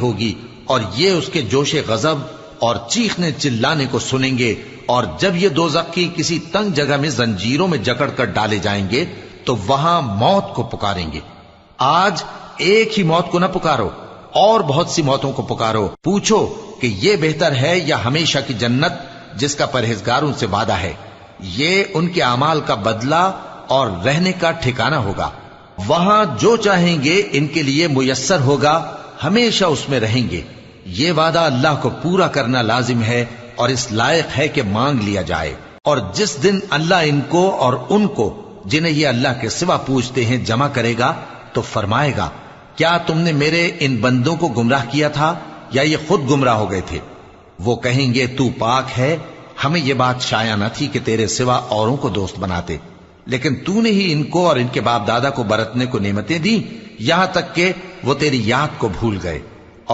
ہوگی اور یہ اس کے جوش غضب اور چیخنے چلانے کو سنیں گے، اور جب یہ دوزخی کسی تنگ جگہ میں زنجیروں میں جکڑ کر ڈالے جائیں گے تو وہاں موت کو پکاریں گے۔ آج ایک ہی موت کو نہ پکارو، اور بہت سی موتوں کو پکارو، پوچھو کہ یہ بہتر ہے یا ہمیشہ کی جنت جس کا پرہیزگاروں سے وعدہ ہے۔ یہ ان کے اعمال کا بدلہ اور رہنے کا ٹھکانہ ہوگا، وہاں جو چاہیں گے ان کے لیے میسر ہوگا، ہمیشہ اس میں رہیں گے۔ یہ وعدہ اللہ کو پورا کرنا لازم ہے اور اس لائق ہے کہ مانگ لیا جائے۔ اور جس دن اللہ ان کو اور ان کو جنہیں یہ اللہ کے سوا پوجتے ہیں جمع کرے گا تو فرمائے گا، کیا تم نے میرے ان بندوں کو گمراہ کیا تھا یا یہ خود گمراہ ہو گئے تھے؟ وہ کہیں گے تو پاک ہے، ہمیں یہ بات شایع نہ تھی کہ تیرے سوا اوروں کو دوست بناتے، لیکن تو نے ہی ان کو اور ان کے باپ دادا کو برتنے کو نعمتیں دی، یہاں تک کہ وہ تیری یاد کو بھول گئے۔